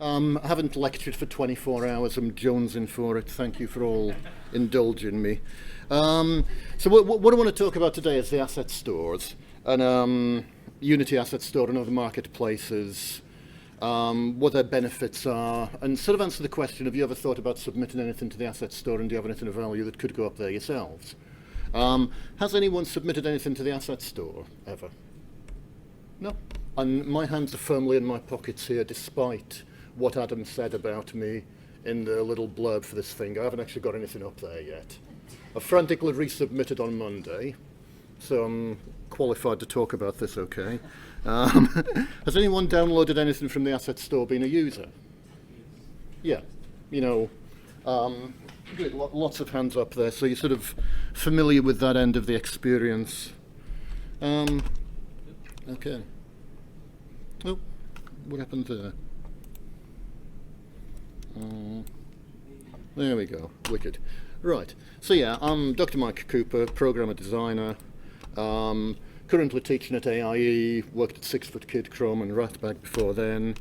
I haven't lectured for 24 hours. I'm jonesing for it. Thank you for all indulging me. So what I want to talk about today is the asset stores and Unity Asset Store and other marketplaces, what their benefits are, and sort of answer the question, have you ever thought about submitting anything to the asset store, and do you have anything of value that could go up there yourselves? Has anyone submitted anything to the asset store ever? No. And my hands are firmly in my pockets here, despite what Adam said about me in the little blurb for this thing. I haven't actually got anything up there yet. I frantically resubmitted on Monday, so I'm qualified to talk about this, okay? Has anyone downloaded anything from the asset store being a user? Yeah, you know, good, lots of hands up there, so you're sort of familiar with that end of the experience. Okay. Oh, what happened there? There we go, wicked. Right, so yeah, I'm Dr. Mike Cooper, programmer designer, currently teaching at AIE, worked at 6 Foot Kid, Chrome and Ratbag before then.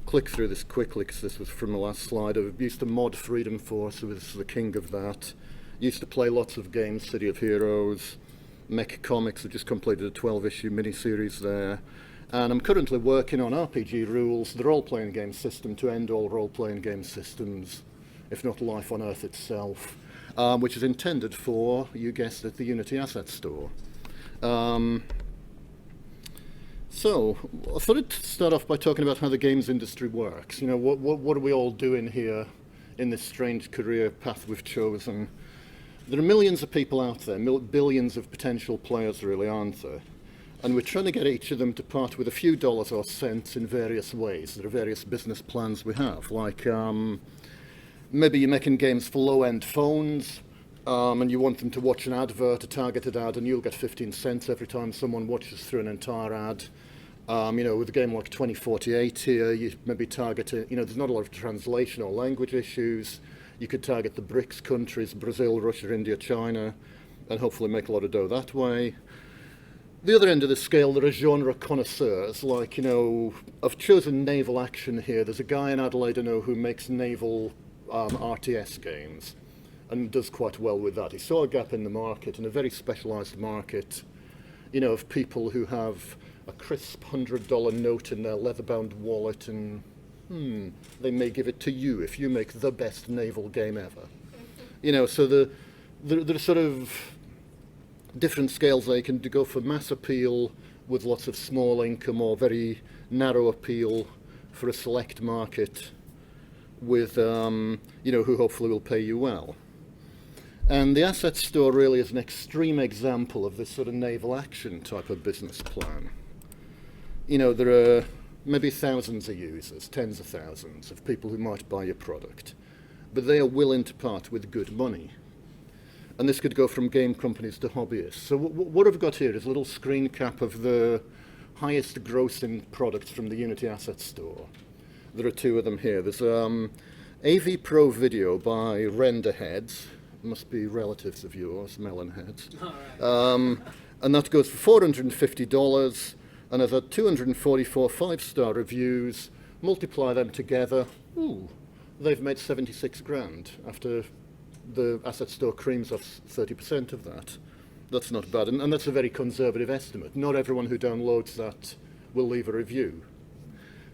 Click through this quickly because this was from the last slide. I used to mod Freedom Force, I was the king of that. Used to play lots of games, City of Heroes, Mech Comics, I just completed a 12-issue miniseries there. And I'm currently working on RPG Rules, the role-playing game system to end all role-playing game systems, if not life on Earth itself, which is intended for, you guessed it, the Unity Asset Store. So, I thought I'd start off by talking about how the games industry works. You know, what are we all doing here in this strange career path we've chosen? There are millions of people out there, billions of potential players really, aren't there? And we're trying to get each of them to part with a few dollars or cents in various ways. There are various business plans we have, like maybe you're making games for low-end phones, and you want them to watch an advert, a targeted ad, and you'll get 15 cents every time someone watches through an entire ad. You know, with a game like 2048 here, you maybe target it, you know, there's not a lot of translation or language issues. You could target the BRICS countries, Brazil, Russia, India, China, and hopefully make a lot of dough that way. The other end of the scale, there are genre connoisseurs, like, you know, I've chosen naval action here. There's a guy in Adelaide I know who makes naval RTS games and does quite well with that. He saw a gap in the market, in a very specialised market, you know, of people who have a crisp $100 note in their leather-bound wallet and, they may give it to you if you make the best naval game ever. You know, so the sort of different scales they can go for mass appeal with lots of small income or very narrow appeal for a select market with, you know, who hopefully will pay you well. And the asset store really is an extreme example of this sort of naval action type of business plan. You know, there are maybe thousands of users, tens of thousands of people who might buy your product, but they are willing to part with good money. And this could go from game companies to hobbyists. So what I've got here is a little screen cap of the highest grossing products from the Unity Asset Store. There are two of them here. There's AV Pro Video by Renderheads. Must be relatives of yours, Melonheads. And that goes for $450 and has had 244 5-star reviews. Multiply them together, they've made 76 grand after the asset store creams off 30% of that. That's not bad, and that's a very conservative estimate. Not everyone who downloads that will leave a review.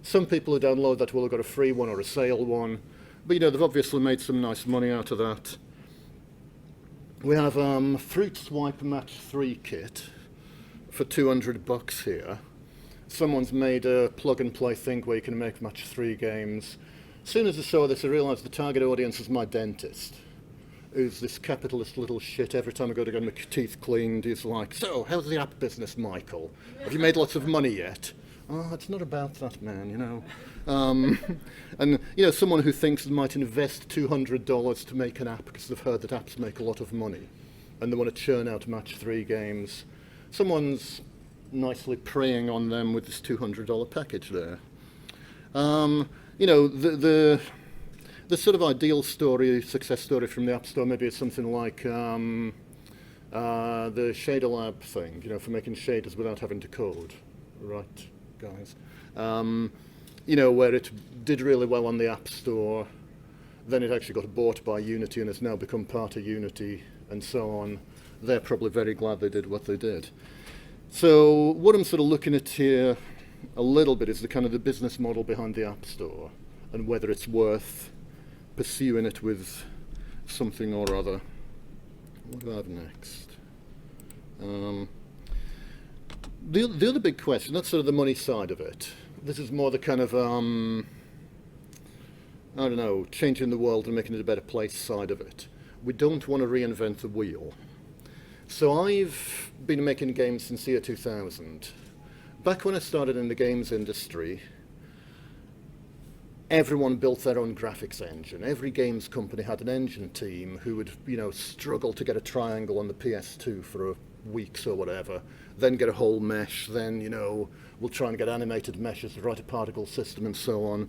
Some people who download that will have got a free one or a sale one, but you know, they've obviously made some nice money out of that. We have Fruit Swipe Match 3 kit for $200 here. Someone's made a plug-and-play thing where you can make Match 3 games. As soon as I saw this, I realised the target audience is my dentist, who's this capitalist little shit. Every time I go to get my teeth cleaned, he's like, so, how's the app business, Michael? Have you made lots of money yet? Oh, it's not about that, man, you know. And, you know, someone who thinks they might invest $200 to make an app because they've heard that apps make a lot of money and they want to churn out Match 3 games. Someone's nicely preying on them with this $200 package there. You know, the sort of ideal story, success story from the App Store maybe is something like the Shader Lab thing, you know, for making shaders without having to code, right, guys? where it did really well on the App Store, then it actually got bought by Unity and has now become part of Unity and so on. They're probably very glad they did what they did. So what I'm sort of looking at here a little bit is the kind of the business model behind the App Store and whether it's worth pursuing it with something or other. What do I have next? The other big question, that's sort of the money side of it. This is more the kind of, I don't know, changing the world and making it a better place side of it. We don't want to reinvent the wheel. So I've been making games since the year 2000. Back when I started in the games industry, everyone built their own graphics engine. Every games company had an engine team who would, struggle to get a triangle on the PS2 for weeks or whatever, then get a whole mesh, then, we'll try and get animated meshes, write a particle system and so on.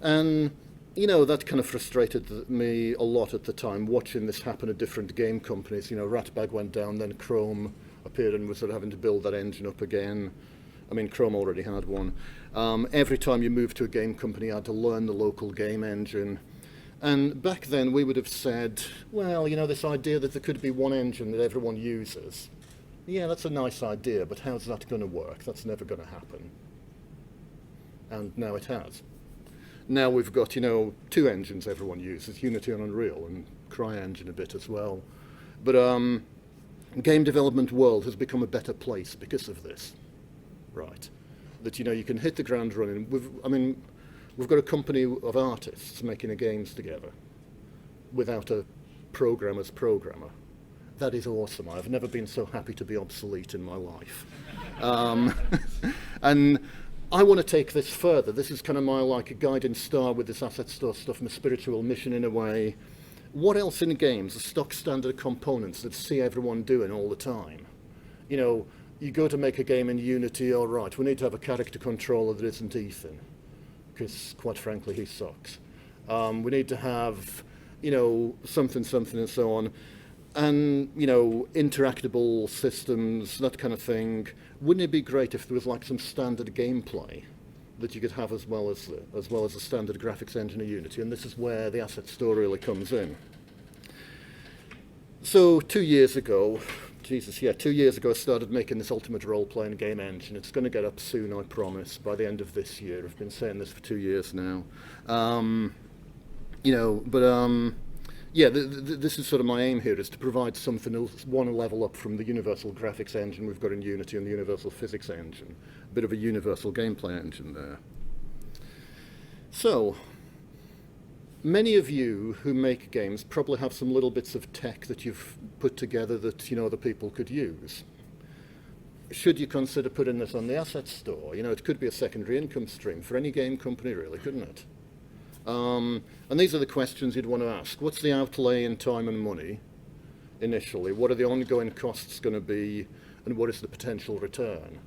And, that kind of frustrated me a lot at the time, watching this happen at different game companies. Ratbag went down, then Chrome appeared and was sort of having to build that engine up again. I mean, Chrome already had one. Every time you moved to a game company, you had to learn the local game engine. And back then, we would have said, well, this idea that there could be one engine that everyone uses, yeah, that's a nice idea, but how's that going to work? That's never going to happen. And now it has. Now we've got, two engines everyone uses, Unity and Unreal, and CryEngine a bit as well. But game development world has become a better place because of this. Right, that you can hit the ground running. We've got a company of artists making games together without a programmer's programmer. That is awesome. I've never been so happy to be obsolete in my life. And I want to take this further. This is kind of my a guiding star with this asset store stuff, my spiritual mission in a way. What else in games are stock standard components that see everyone doing all the time? You go to make a game in Unity, all right, we need to have a character controller that isn't Ethan, because quite frankly, he sucks. We need to have, something and so on. And, interactable systems, that kind of thing. Wouldn't it be great if there was some standard gameplay that you could have as well as the standard graphics engine of Unity? And this is where the asset store really comes in. So 2 years ago, 2 years ago I started making this ultimate role-playing game engine. It's going to get up soon, I promise, by the end of this year. I've been saying this for 2 years now. This is sort of my aim here, is to provide something else, one level up from the universal graphics engine we've got in Unity and the universal physics engine. A bit of a universal gameplay engine there. So, many of you who make games probably have some little bits of tech that you've put together that other people could use. Should you consider putting this on the asset store? It could be a secondary income stream for any game company, really, couldn't it? And these are the questions you'd want to ask. What's the outlay in time and money initially? What are the ongoing costs going to be? And what is the potential return?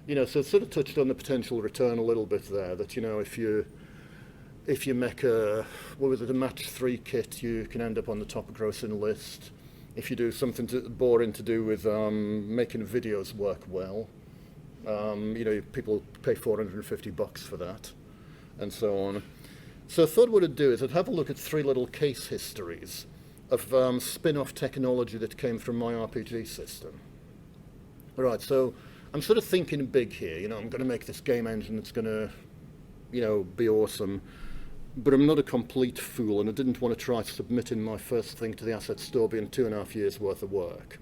So it sort of touched on the potential return a little bit there, that, if you make a match 3 kit, you can end up on the top grossing list. If you do something boring to do with making videos work well, people pay $450 for that, and so on. So I thought what I'd do is I'd have a look at 3 little case histories of spin-off technology that came from my RPG system. Right, so I'm sort of thinking big here. I'm going to make this game engine that's going to, be awesome. But I'm not a complete fool, and I didn't want to try submitting my first thing to the asset store being 2.5 years worth of work.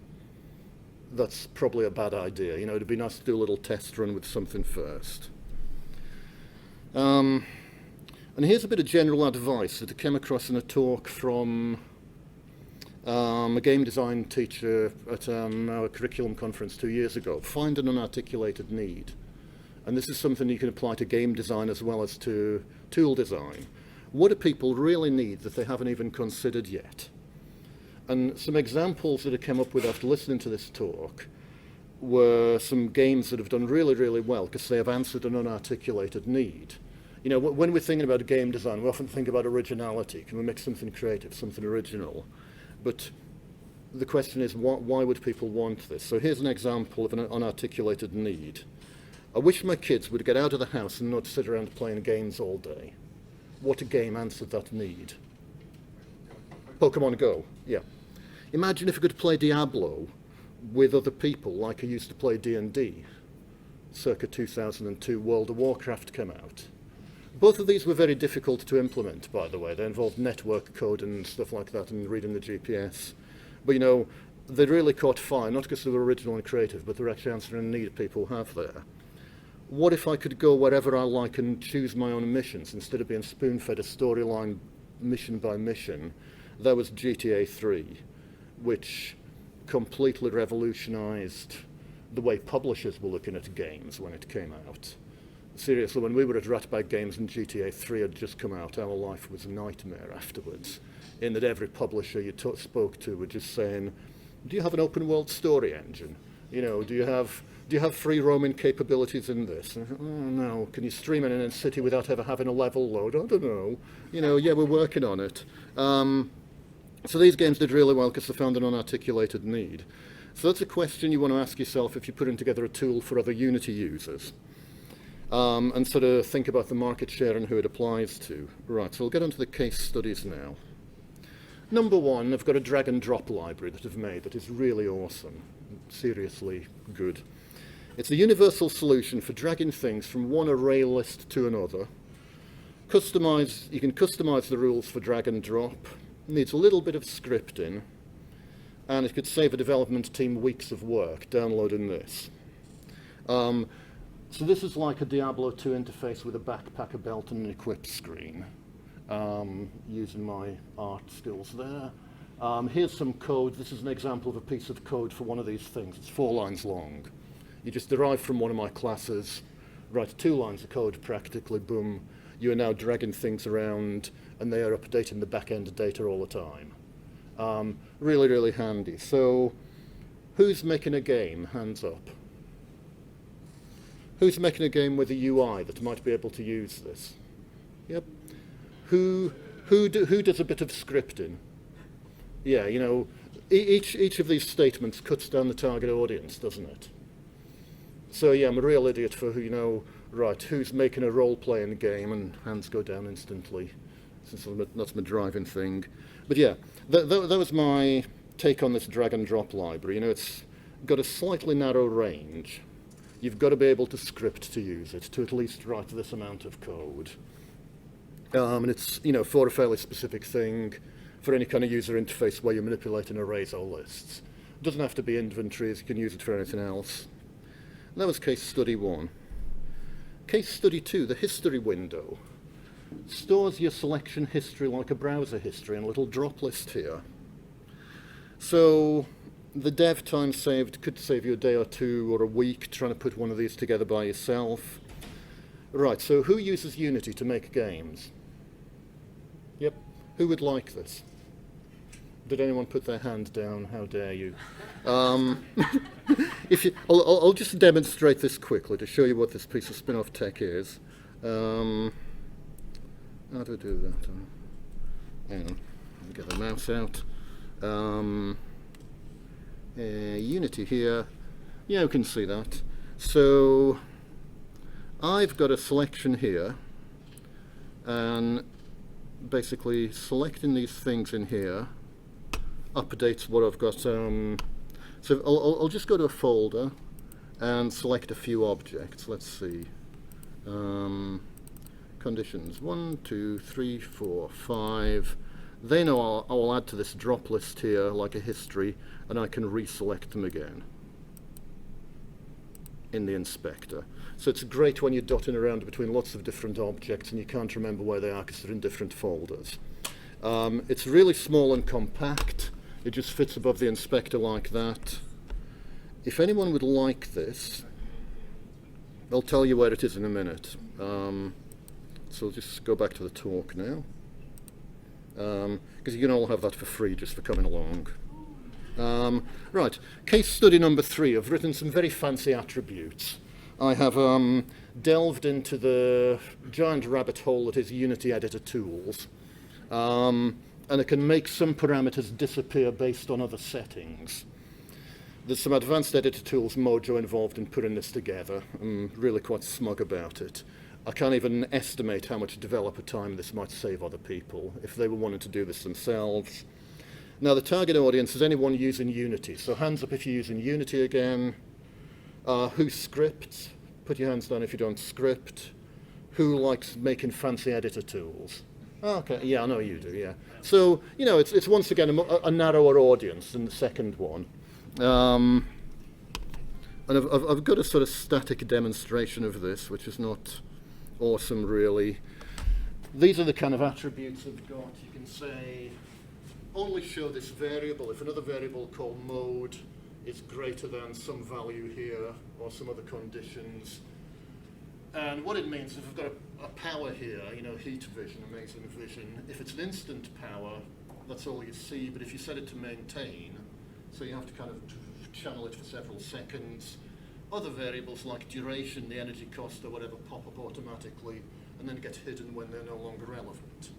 That's probably a bad idea. It'd be nice to do a little test run with something first. And here's a bit of general advice that I came across in a talk from a game design teacher at our curriculum conference 2 years ago. Find an unarticulated need. And this is something you can apply to game design as well as to tool design. What do people really need that they haven't even considered yet? And some examples that I came up with after listening to this talk were some games that have done really, really well because they have answered an unarticulated need. When we're thinking about game design, we often think about originality. Can we make something creative, something original? But the question is, why would people want this? So here's an example of an unarticulated need. I wish my kids would get out of the house and not sit around playing games all day. What a game answered that need? Pokemon Go, yeah. Imagine if I could play Diablo with other people like I used to play D&D. Circa 2002, World of Warcraft came out. Both of these were very difficult to implement, by the way. They involved network code and stuff like that and reading the GPS. But, you know, they really caught fire, not because they were original and creative, but they're actually answering a need people have there. What if I could go wherever I like and choose my own missions instead of being spoon-fed a storyline mission by mission? That was GTA 3, which completely revolutionized the way publishers were looking at games when it came out. Seriously, when we were at Ratbag Games and GTA 3 had just come out, our life was a nightmare afterwards, in that every publisher you spoke to were just saying, do you have an open world story engine? You know, do you have free roaming capabilities in this? And, oh, no. Can you stream it in a city without ever having a level load? I don't know. You know, yeah, we're working on it. So these games did really well because they found an unarticulated need. So that's a question you want to ask yourself if you're putting together a tool for other Unity users. And sort of think about the market share and who it applies to. Right, so we'll get onto the case studies now. Number one, I've got a drag and drop library that I've made that is really awesome, seriously good. It's a universal solution for dragging things from one array list to another. You can customize the rules for drag and drop. It needs a little bit of scripting, and it could save a development team weeks of work downloading this. So this is like a Diablo 2 interface with a backpack, a belt, and an equip screen, using my art skills there. Here's some code. This is an example of a piece of code for one of these things. It's 4 lines long. You just derive from one of my classes, write 2 lines of code practically, boom. You are now dragging things around, and they are updating the back-end data all the time. Really, really handy. So who's making a game? Hands up. Who's making a game with a UI that might be able to use this? Yep. Who does a bit of scripting? Yeah, you know, each of these statements cuts down the target audience, doesn't it? So yeah, I'm a real idiot for who, you know, right, who's making a role-playing game, and hands go down instantly, since that's my driving thing. But yeah, that was my take on this drag and drop library. You know, it's got a slightly narrow range. You've got to be able to script to use it, to at least write this amount of code. And it's, you know, for a fairly specific thing, for any kind of user interface where you're manipulating arrays or lists. It doesn't have to be inventories, you can use it for anything else. And that was case study 1. Case study 2, the history window, stores your selection history like a browser history in a little drop list here. So the dev time saved could save you a day or 2 or a week trying to put one of these together by yourself. Right, so who uses Unity to make games? Yep, who would like this? Did anyone put their hand down? How dare you? I'll just demonstrate this quickly to show you what this piece of spin-off tech is. How do I do that? Hang on, get the mouse out. Unity here. Yeah, you can see that. So I've got a selection here, and basically selecting these things in here updates what I've got. So I'll just go to a folder and select a few objects. Let's see. Conditions 1, 2, 3, 4, 5. They know I'll add to this drop list here like a history, and I can reselect them again in the inspector. So it's great when you're dotting around between lots of different objects and you can't remember where they are because they're in different folders. It's really small and compact. It just fits above the inspector like that. If anyone would like this, I'll tell you where it is in a minute. So I'll just go back to the talk now. Because you can all have that for free just for coming along. Right, case study number 3. I've written some very fancy attributes. I have delved into the giant rabbit hole that is Unity editor tools. And I can make some parameters disappear based on other settings. There's some advanced editor tools Mojo involved in putting this together. I'm really quite smug about it. I can't even estimate how much developer time this might save other people if they were wanting to do this themselves. Now the target audience is anyone using Unity. So hands up if you're using Unity again. Who scripts? Put your hands down if you don't script. Who likes making fancy editor tools? Okay, yeah, I know you do, yeah. So, you know, it's once again a narrower audience than the second one. And I've got a sort of static demonstration of this, which is not awesome, really. These are the kind of attributes I've got. You can say, only show this variable if another variable called mode is greater than some value here, or some other conditions. And what it means is if I've got a power here, you know, heat vision, amazing vision, if it's an instant power, that's all you see, but if you set it to maintain, so you have to kind of channel it for several seconds. Other variables like duration, the energy cost or whatever pop up automatically and then get hidden when they're no longer relevant.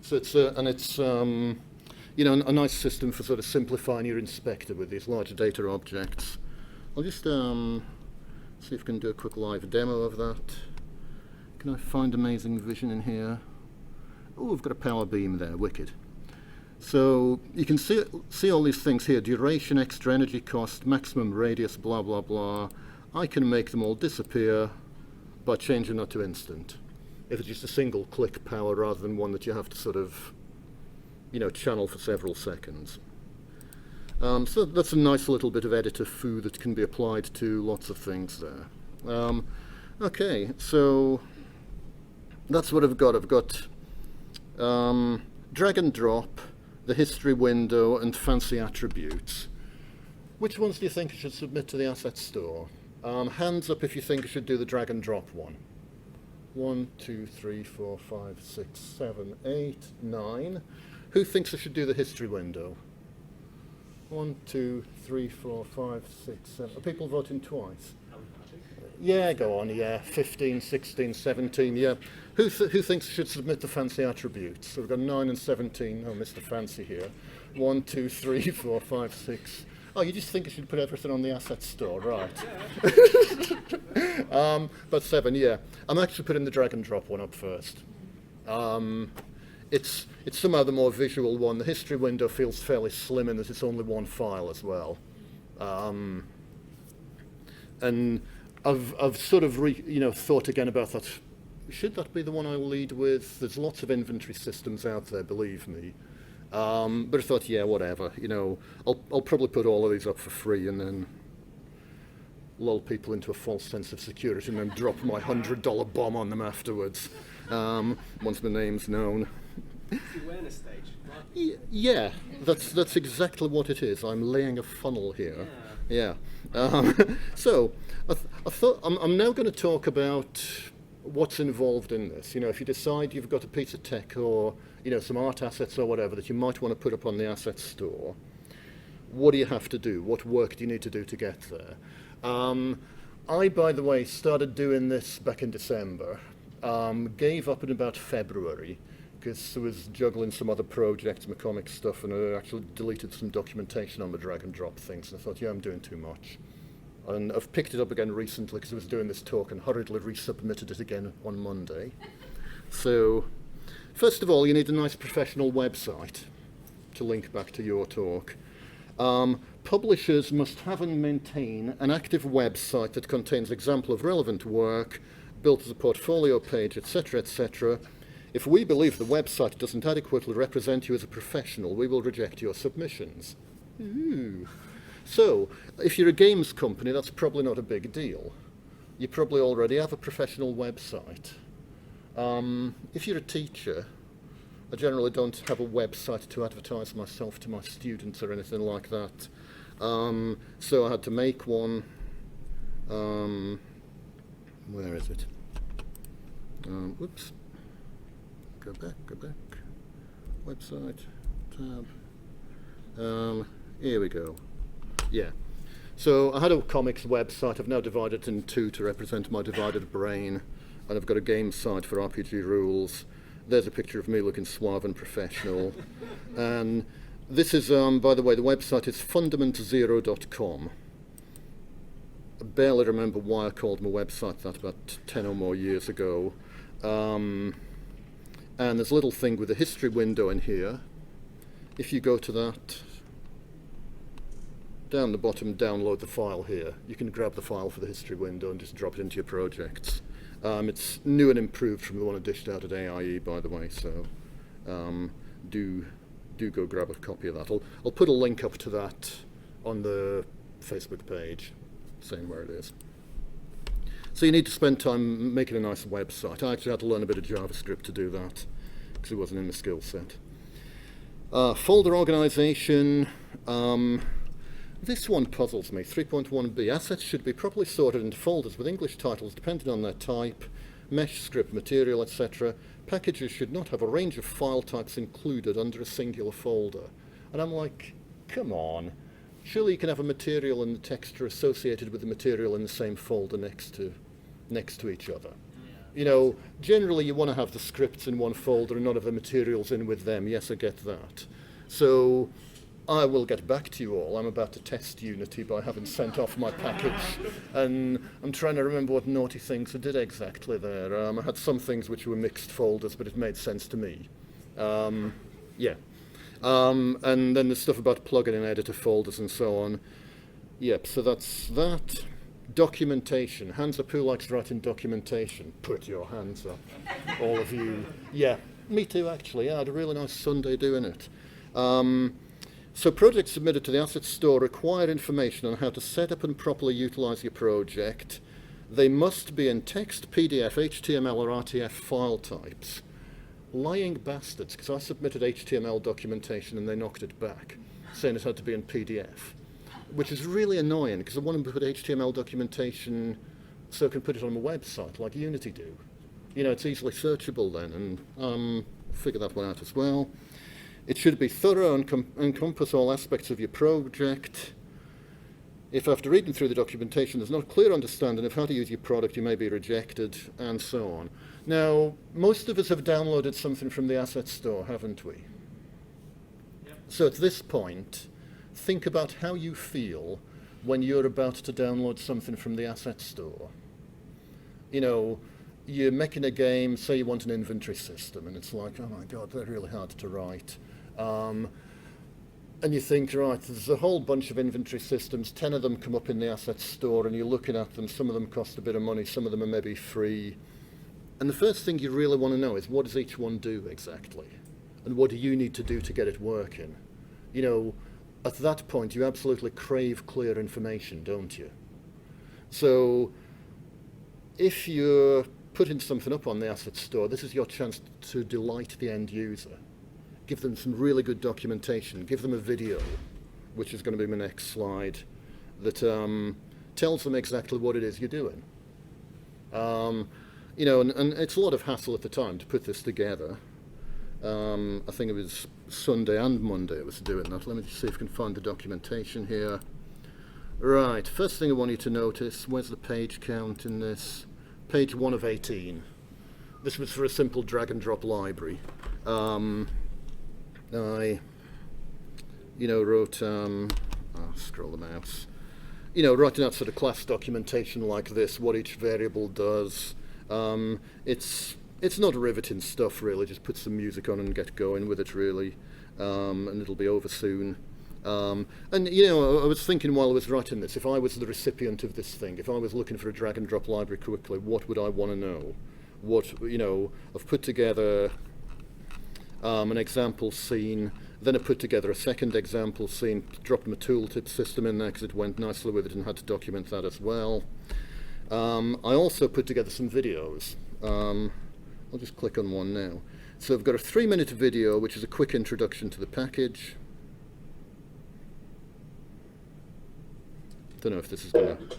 So it's, you know, a nice system for sort of simplifying your inspector with these large data objects. I'll just see if I can do a quick live demo of that. Can I find amazing vision in here? Oh, we've got a power beam there, wicked. So you can see all these things here, duration, extra energy cost, maximum radius, blah, blah, blah. I can make them all disappear by changing that to instant. If it's just a single click power rather than one that you have to sort of, you know, channel for several seconds. So that's a nice little bit of editor foo that can be applied to lots of things there. Okay, so that's what I've got. I've got drag and drop, the history window, and fancy attributes. Which ones do you think I should submit to the asset store? Hands up if you think I should do the drag and drop one. 1, 2, 3, 4, 5, 6, 7, 8, 9. Who thinks I should do the history window? 1, 2, 3, 4, 5, 6, 7. Are people voting twice? Yeah, go on, yeah. 15, 16, 17, yeah. Who thinks I should submit the fancy attributes? So we've got 9 and 17. Oh, Mr. Fancy here. 1, 2, 3, 4, 5, 6. Oh, you just think I should put everything on the asset store, right? But 7, yeah. I'm actually putting the drag and drop one up first. It's somehow the more visual one. The history window feels fairly slim in that it's only one file as well. And I've sort of thought again about that. Should that be the one I lead with? There's lots of inventory systems out there, believe me. But I thought, yeah, whatever. You know, I'll probably put all of these up for free and then lull people into a false sense of security and then drop my $100 bomb on them afterwards once my name's known. It's the awareness stage. Yeah, that's exactly what it is. I'm laying a funnel here. Yeah. So I thought I'm now going to talk about what's involved in this. You know, if you decide you've got a piece of tech or, you know, some art assets or whatever that you might want to put up on the asset store, what do you have to do? What work do you need to do to get there? I, by the way, started doing this back in December, gave up in about February because I was juggling some other projects, my comic stuff, and I actually deleted some documentation on the drag and drop things, and I thought, yeah, I'm doing too much. And I've picked it up again recently because I was doing this talk and hurriedly resubmitted it again on Monday. So, first of all, you need a nice professional website to link back to your talk. Publishers must have and maintain an active website that contains example of relevant work, built as a portfolio page, etc., etc. If we believe the website doesn't adequately represent you as a professional, we will reject your submissions. Ooh. So, if you're a games company, that's probably not a big deal. You probably already have a professional website. If you're a teacher, I generally don't have a website to advertise myself to my students or anything like that. So I had to make one. Where is it? Whoops. Go back. Website, tab. Here we go. Yeah. So I had a comics website. I've now divided it in two to represent my divided brain. And I've got a game site for RPG rules. There's a picture of me looking suave and professional. And This is, by the way, the website is fundamentzero.com. I barely remember why I called my website that about 10 or more years ago. And there's a little thing with a history window in here. If you go to that, down the bottom, download the file here. You can grab the file for the history window and just drop it into your projects. It's new and improved from the one I dished out at AIE, by the way, so do go grab a copy of that. I'll put a link up to that on the Facebook page, saying where it is. So you need to spend time making a nice website. I actually had to learn a bit of JavaScript to do that, because it wasn't in the skill set. Folder organization. This one puzzles me. 3.1b. Assets should be properly sorted into folders with English titles depending on their type, mesh, script, material, etc. Packages should not have a range of file types included under a singular folder. And I'm like, come on. Surely you can have a material and the texture associated with the material in the same folder next to each other. You know, generally you want to have the scripts in one folder and none of the materials in with them. Yes, I get that. So I will get back to you all. I'm about to test Unity by having sent off my package, and I'm trying to remember what naughty things I did exactly there. I had some things which were mixed folders, but it made sense to me. Yeah. And then there's stuff about plugin and editor folders and so on. Yep, so that's that. Documentation. Hands up, who likes writing documentation? Put your hands up, all of you. Yeah, me too, actually. I had a really nice Sunday doing it. So projects submitted to the Asset Store require information on how to set up and properly utilize your project. They must be in text, PDF, HTML, or RTF file types. Lying bastards, because I submitted HTML documentation and they knocked it back, saying it had to be in PDF, which is really annoying because I want them to put HTML documentation so I can put it on my website like Unity do. You know, it's easily searchable then, and figure that one out as well. It should be thorough and encompass all aspects of your project. If after reading through the documentation there's not a clear understanding of how to use your product, you may be rejected, and so on. Now, most of us have downloaded something from the Asset Store, haven't we? Yep. So at this point, think about how you feel when you're about to download something from the Asset Store. You know, you're making a game, say you want an inventory system, and it's like, oh my God, they're really hard to write. And you think, right, there's a whole bunch of inventory systems, 10 of them come up in the Asset Store, and you're looking at them, some of them cost a bit of money, some of them are maybe free. And the first thing you really want to know is, what does each one do exactly? And what do you need to do to get it working? You know, at that point, you absolutely crave clear information, don't you? So if you're putting something up on the Asset Store, this is your chance to delight the end user. Give them some really good documentation. Give them a video, which is going to be my next slide, that tells them exactly what it is you're doing. You know, and it's a lot of hassle at the time to put this together. I think it was Sunday and Monday I was doing that. Let me just see if I can find the documentation here. Right, first thing I want you to notice, where's the page count in this? Page 1 of 18. This was for a simple drag and drop library. I, you know, wrote, I'll scroll the mouse, you know, writing out sort of class documentation like this, what each variable does. It's not riveting stuff really, just put some music on and get going with it really, and it'll be over soon. And you know, I was thinking while I was writing this, if I was the recipient of this thing, if I was looking for a drag and drop library quickly, what would I want to know? What, you know, I've put together an example scene, then I put together a second example scene, dropped my tooltip system in there because it went nicely with it and had to document that as well. I also put together some videos. I'll just click on one now. So I've got a 3-minute video which is a quick introduction to the package. Don't know if this is going to...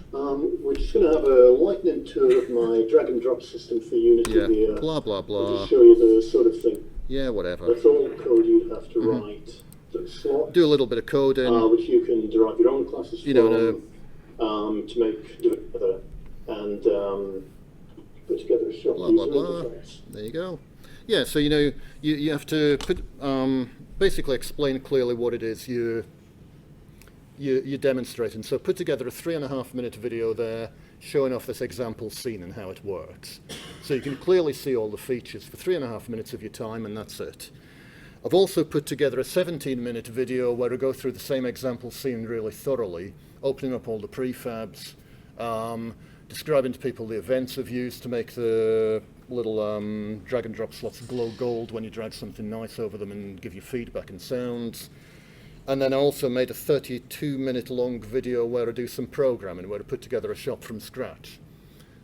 we're just going to have a lightning tour of my drag and drop system for Unity here. Blah, blah, blah. I'll just show you the sort of thing. Yeah, whatever. That's all the code you'd have to write. So slots, do a little bit of coding. which you can derive your own classes you from, know, to make do it together and put together a short blah, blah, user blah. interface. There you go. Yeah, so you know, you have to put basically explain clearly what it is you're demonstrating. So put together a 3.5 minute video there showing off this example scene and how it works. So you can clearly see all the features for 3.5 minutes of your time, and that's it. I've also put together a 17-minute video where I go through the same example scene really thoroughly, opening up all the prefabs, describing to people the events I've used to make the little drag and drop slots glow gold when you drag something nice over them and give you feedback and sounds. And then I also made a 32-minute long video where I do some programming, where I put together a shop from scratch,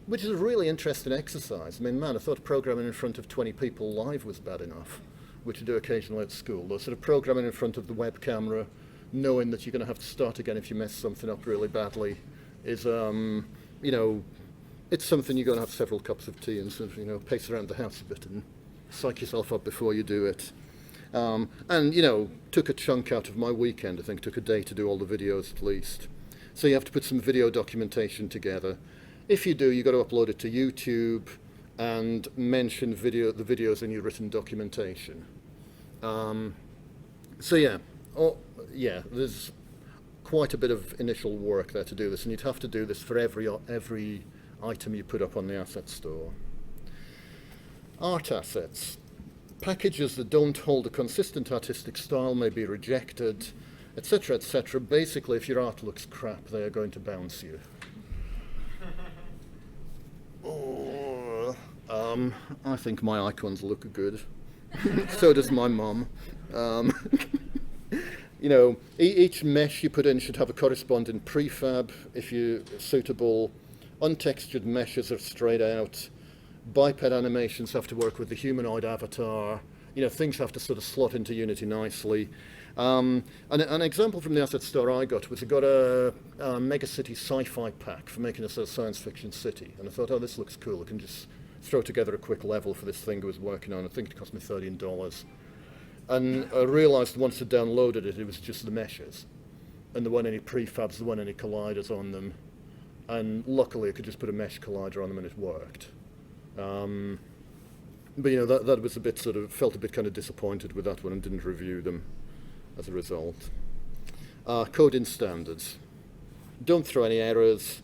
which is a really interesting exercise. I mean, man, I thought programming in front of 20 people live was bad enough, which I do occasionally at school. Though sort of programming in front of the web camera, knowing that you're going to have to start again if you mess something up really badly, is, you know, it's something you're going to have several cups of tea and sort of, you know, pace around the house a bit and psych yourself up before you do it. And, you know, took a chunk out of my weekend, I think, took a day to do all the videos at least. So you have to put some video documentation together. If you do, you've got to upload it to YouTube and mention the videos in your written documentation. So yeah, there's quite a bit of initial work there to do this, and you'd have to do this for every item you put up on the asset store. Art assets. Packages that don't hold a consistent artistic style may be rejected, etc., etc. Basically, if your art looks crap, they are going to bounce you. I think my icons look good. So does my mum. You know, each mesh you put in should have a corresponding prefab if you're suitable. Untextured meshes are straight out. Biped animations have to work with the humanoid avatar. You know, things have to sort of slot into Unity nicely. An example from the asset store I got was I got a Mega City sci-fi pack for making a sort of science fiction city. And I thought, oh, this looks cool. I can just throw together a quick level for this thing I was working on. I think it cost me $13. And I realized once I downloaded it, it was just the meshes. And there weren't any prefabs, there weren't any colliders on them. And luckily I could just put a mesh collider on them and it worked. But you know, that was a bit sort of, felt a bit kind of disappointed with that one and didn't review them as a result. Coding standards. Don't throw any errors.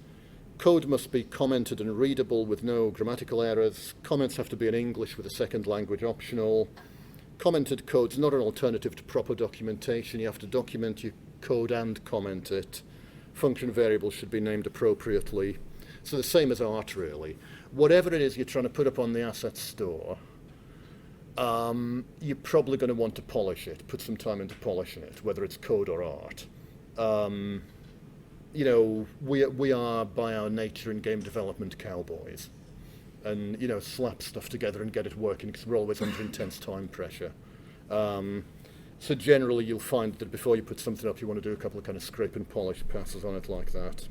Code must be commented and readable with no grammatical errors. Comments have to be in English with a second language optional. Commented code's not an alternative to proper documentation. You have to document your code and comment it. Function variables should be named appropriately. So the same as art, really. Whatever it is you're trying to put up on the asset store, you're probably going to want to polish it, put some time into polishing it, whether it's code or art. You know, we are by our nature in game development cowboys, and you know, slap stuff together and get it working because we're always under intense time pressure. So generally, you'll find that before you put something up, you want to do a couple of kind of scrape and polish passes on it like that.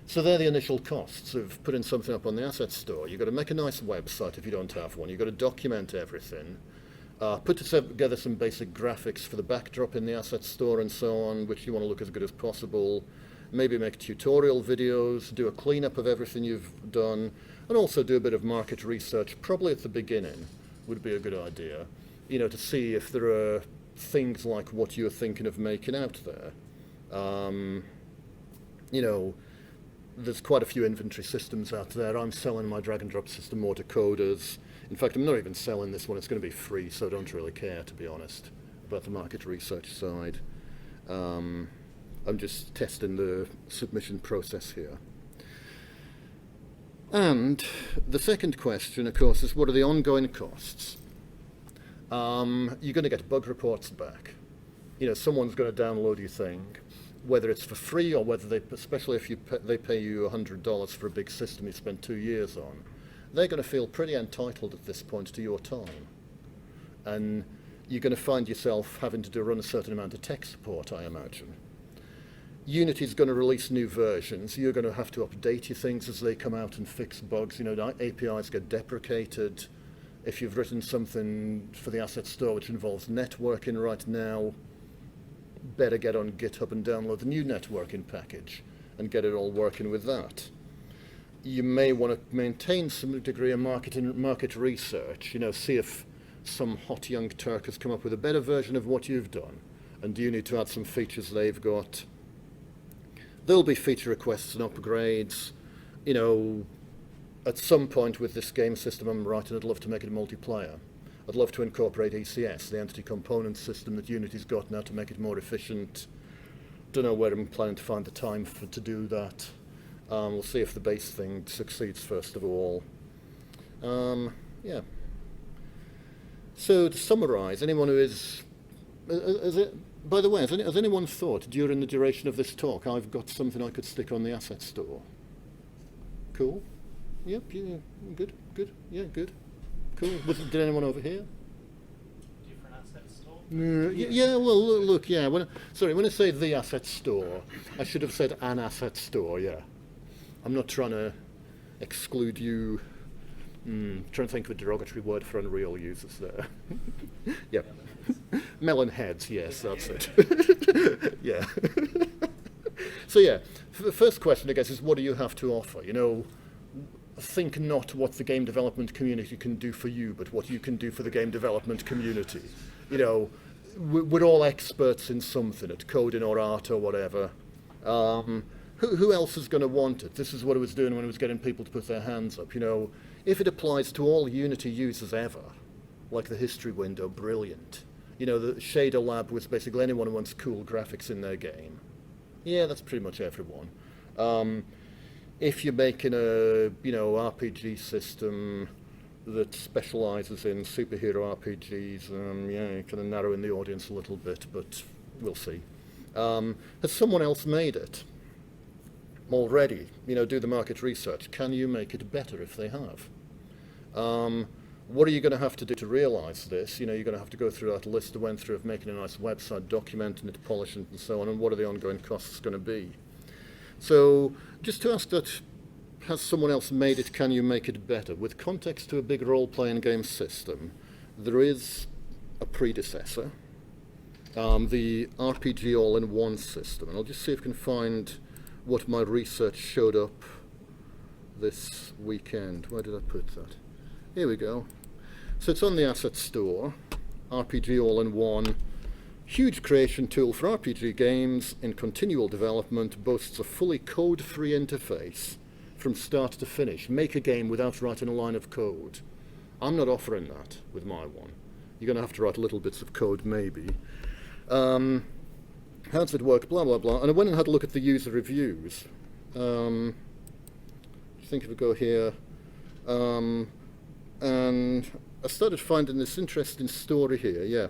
So they're the initial costs of putting something up on the asset store. You've got to make a nice website if you don't have one. You've got to document everything. Put together some basic graphics for the backdrop in the asset store and so on, which you want to look as good as possible. Maybe make tutorial videos, do a cleanup of everything you've done, and also do a bit of market research, probably at the beginning would be a good idea, you know, to see if there are things like what you're thinking of making out there. You know, there's quite a few inventory systems out there. I'm selling my drag and drop system more to coders. In fact, I'm not even selling this one. It's going to be free, so I don't really care, to be honest, about the market research side. I'm just testing the submission process here. And the second question, of course, is what are the ongoing costs? You're going to get bug reports back. You know, someone's going to download your thing, whether it's for free or whether they, especially if they pay you $100 for a big system you spent 2 years on, they're going to feel pretty entitled at this point to your time. And you're going to find yourself having to run a certain amount of tech support, I imagine. Unity's going to release new versions. You're going to have to update your things as they come out and fix bugs. You know, APIs get deprecated. If you've written something for the asset store which involves networking right now, better get on GitHub and download the new networking package and get it all working with that. You may want to maintain some degree of market research, you know, see if some hot young Turk has come up with a better version of what you've done, and you need to add some features they've got. There'll be feature requests and upgrades. You know, at some point with this game system I'm writing, I'd love to make it multiplayer. I'd love to incorporate ECS, the entity component system that Unity's got now, to make it more efficient. Don't know where I'm planning to find the time to do that. We'll see if the base thing succeeds first of all. Yeah. So to summarise, anyone who is by the way, has anyone thought during the duration of this talk I've got something I could stick on the asset store? Cool. Yep. Yeah. Good. Yeah. Good. Cool. Did anyone over here? Different asset store? Yeah, well, look, yeah. When I say the asset store, I should have said an asset store, yeah. I'm not trying to exclude you. Trying to think of a derogatory word for Unreal users there. Yeah. Melon heads, yes, that's it. Yeah. So, yeah, the first question, I guess, is what do you have to offer? You know, think not what the game development community can do for you, but what you can do for the game development community. You know, we're all experts in something, at coding or art or whatever. Who else is going to want it? This is what I was doing when I was getting people to put their hands up. You know, if it applies to all Unity users ever, like the history window, brilliant. You know, the shader lab was basically anyone who wants cool graphics in their game. Yeah, that's pretty much everyone. If you're making a, you know, RPG system that specialises in superhero RPGs, yeah, you're kind of narrowing the audience a little bit, but we'll see. Has someone else made it already? You know, do the market research. Can you make it better if they have? What are you going to have to do to realise this? You know, you're going to have to go through that list I went through of making a nice website, documenting it, polishing it, and so on, and what are the ongoing costs going to be? So, just to ask that, has someone else made it, can you make it better? With context to a big role-playing game system, there is a predecessor, the RPG All-in-One system, and I'll just see if I can find what my research showed up this weekend. Where did I put that? Here we go. So it's on the asset store, RPG All-in-One. Huge creation tool for RPG games in continual development, boasts a fully code-free interface from start to finish. Make a game without writing a line of code. I'm not offering that with my one. You're going to have to write little bits of code, maybe. How does it work? Blah, blah, blah. And I went and had a look at the user reviews. I think if we go here, and I started finding this interesting story here, yeah.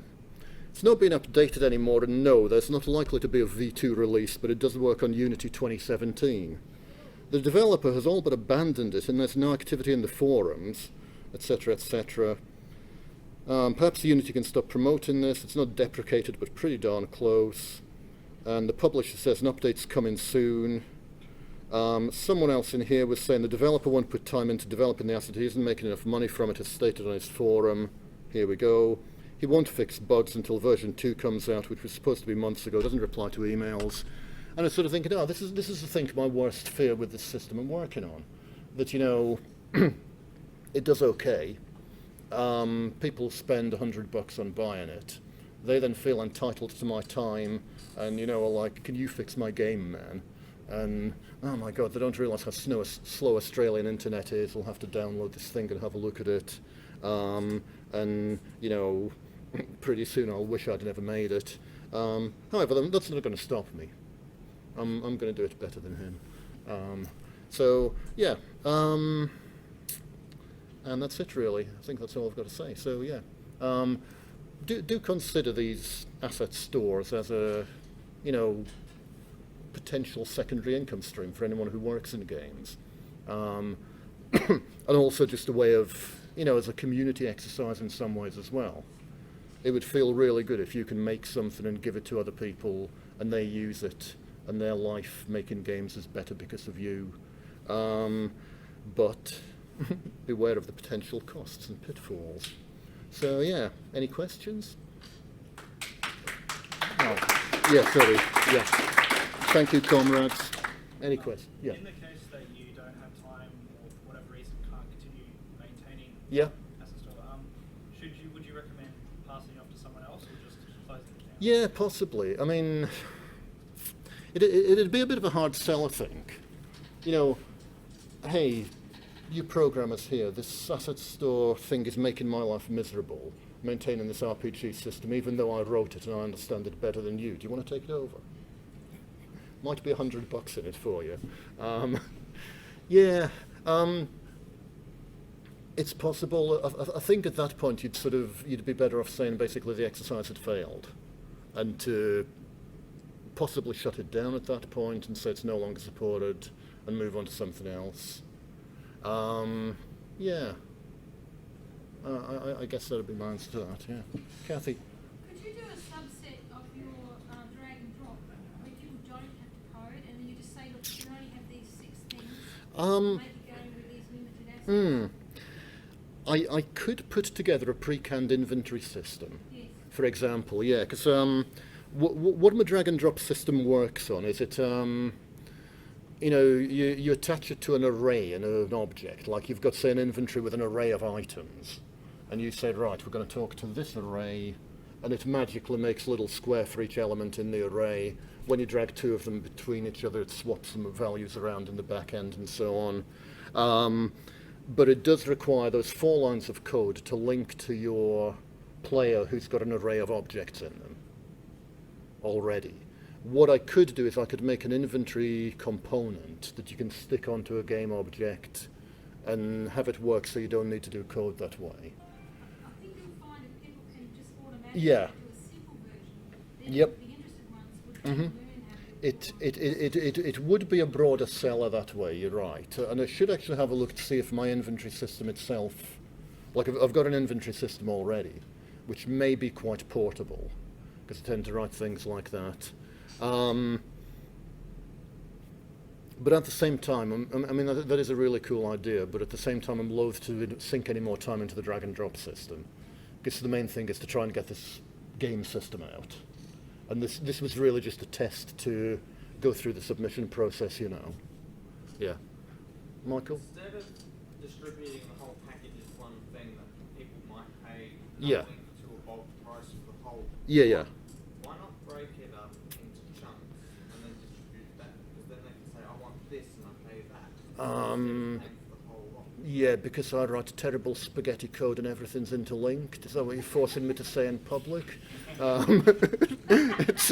It's not being updated anymore, and no, there's not likely to be a V2 release, but it does work on Unity 2017. The developer has all but abandoned it, and there's no activity in the forums, etc., etc. Perhaps Unity can stop promoting this. It's not deprecated, but pretty darn close. And the publisher says an update's coming soon. Someone else in here was saying the developer won't put time into developing the asset. He isn't making enough money from it, as stated on his forum. Here we go. He won't fix bugs until version 2 comes out, which was supposed to be months ago. Doesn't reply to emails. And I was sort of thinking, oh, this is I think my worst fear with this system I'm working on. That, you know, it does okay. People spend $100 on buying it. They then feel entitled to my time, and, you know, are like, can you fix my game, man? And, oh my God, they don't realise how slow Australian internet is. They'll have to download this thing and have a look at it. And, you know, pretty soon I'll wish I'd never made it. However, that's not going to stop me. I'm going to do it better than him. So, yeah. And that's it, really. I think that's all I've got to say. So, yeah. Do consider these asset stores as a, you know, potential secondary income stream for anyone who works in games. And also just a way of, you know, as a community exercise in some ways as well. It would feel really good if you can make something and give it to other people and they use it and their life making games is better because of you. But beware of the potential costs and pitfalls. So, yeah, any questions? Oh, yeah, sorry, yeah. Thank you, comrades. Any questions? Yeah. In the case that you don't have time or for whatever reason can't continue maintaining Yeah. asset store, would you recommend passing off to someone else, or just closing it down? Yeah, possibly. I mean, it'd be a bit of a hard sell, I think. You know, hey, you programmers here, this asset store thing is making my life miserable, maintaining this RPG system, even though I wrote it and I understand it better than you. Do you want to take it over? Might be $100 in it for you. Yeah, it's possible. I think at that point you'd be better off saying basically the exercise had failed, and to possibly shut it down at that point and say it's no longer supported and move on to something else. Yeah. I guess that'd be my answer to that, yeah. Kathy? Could you do a subset of your drag and drop where people don't have to code and then you just say, look, you can only have these 6 things, make your game with these limited assets? I could put together a pre-canned inventory system, Yes. for example, yeah, because what my drag and drop system works on is it, you know, you attach it to an array and an object, like you've got, say, an inventory with an array of items, and you say, right, we're going to talk to this array, and it magically makes a little square for each element in the array. When you drag 2 of them between each other, it swaps some values around in the back end and so on. But it does require those 4 lines of code to link to your player who's got an array of objects in them already. What I could do is I could make an inventory component that you can stick onto a game object and have it work so you don't need to do code that way. I think you'll find if people can just automatically Yeah. do a simple version, then Yep. the interested ones would learn how to It would be a broader seller that way, you're right. And I should actually have a look to see if my inventory system itself, like I've got an inventory system already, which may be quite portable, because I tend to write things like that. But at the same time, I mean, that is a really cool idea, but at the same time, I'm loath to sink any more time into the drag and drop system, because the main thing is to try and get this game system out. And this was really just a test to go through the submission process, you know. Yeah. Michael? Instead of distributing the whole package as one thing that people might pay Yeah. nothing to a bulk price for the whole, Yeah. why not break it up into chunks and then distribute that? Because then they can say, I want this and I pay that. Instead of paying for the whole lot. Yeah, because I write terrible spaghetti code and everything's interlinked. Is that what you're forcing me to say in public? It's,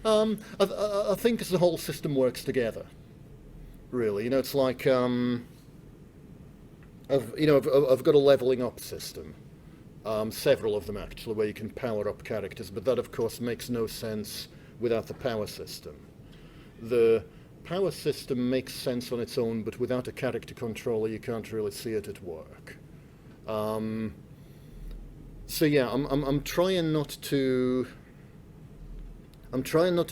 I think as the whole system works together, really. You know, it's like, I've got a leveling up system. Several of them, actually, where you can power up characters, but that, of course, makes no sense without the power system. The power system makes sense on its own, but without a character controller, you can't really see it at work. So yeah, I'm trying not to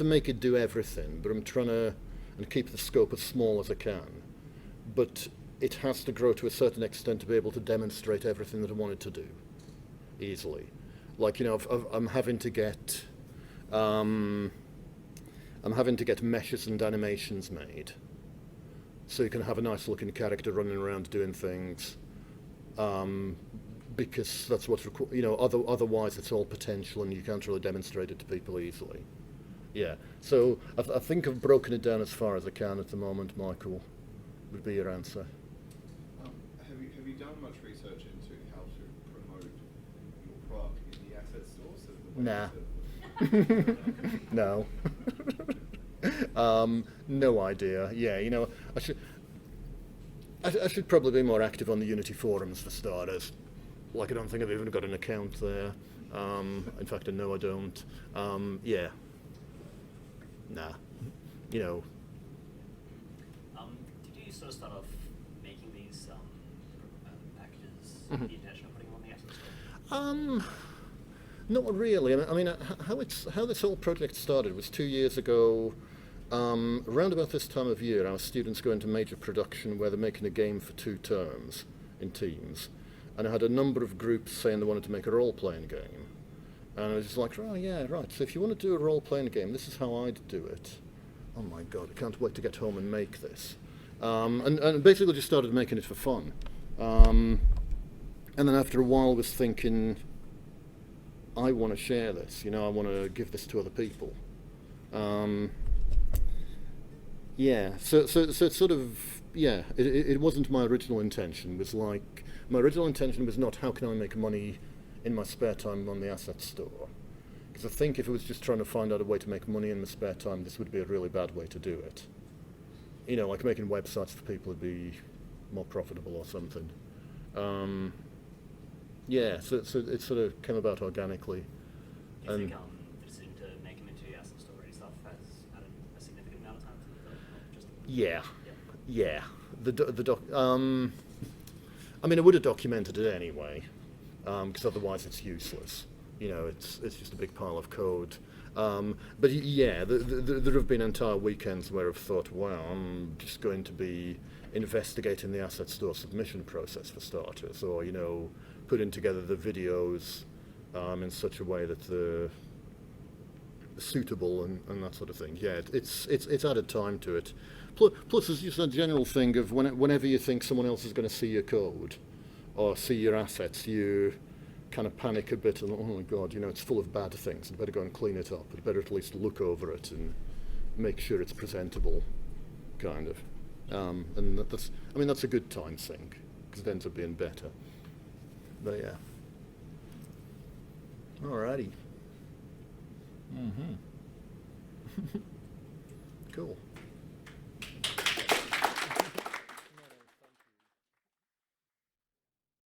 make it do everything, but I'm trying to keep the scope as small as I can. But it has to grow to a certain extent to be able to demonstrate everything that I want it to do easily. Like, you know, I'm having to get meshes and animations made, so you can have a nice looking character running around doing things, because that's what's required. You know, otherwise it's all potential and you can't really demonstrate it to people easily. Yeah, so I think I've broken it down as far as I can at the moment. Michael, would be your answer. Have you done much research into how to promote your product in the asset store? So Nah. No. No idea. Yeah, you know, I should probably be more active on the Unity forums for starters. Like, I don't think I've even got an account there. In fact, I know I don't. Yeah. Nah. You know. Did you sort of start off making these packages Mhm. with the intention of putting them on the asset store? Not really. I mean, how this whole project started was 2 years ago. Around about this time of year, our students go into major production where they're making a game for 2 terms in teams. And I had a number of groups saying they wanted to make a role-playing game. And I was just like, oh yeah, right, so if you want to do a role-playing game, this is how I'd do it. Oh my God, I can't wait to get home and make this. And basically just started making it for fun. And then after a while was thinking, I want to share this. You know, I want to give this to other people. Yeah. So it's sort of, yeah. It wasn't my original intention. It was like, my original intention was not how can I make money in my spare time on the asset store. Because I think if it was just trying to find out a way to make money in my spare time, this would be a really bad way to do it. You know, like making websites for people would be more profitable or something. Yeah, so it sort of came about organically. Do you think the decision to make them into asset store and stuff has added a significant amount of time to the development? Just Yeah, yeah. yeah. I mean, I would have documented it anyway, because otherwise it's useless. You know, it's just a big pile of code. But yeah, there have been entire weekends where I've thought, wow, I'm just going to be investigating the asset store submission process for starters, or, you know, putting together the videos in such a way that they're suitable and that sort of thing. Yeah, it's added time to it. Plus, there's just a general thing of whenever you think someone else is going to see your code or see your assets, you kind of panic a bit and, oh my God, you know, it's full of bad things. I'd better go and clean it up. I'd better at least look over it and make sure it's presentable, kind of. And that's a good time sink, because it ends up being better. But yeah. Alrighty. Cool.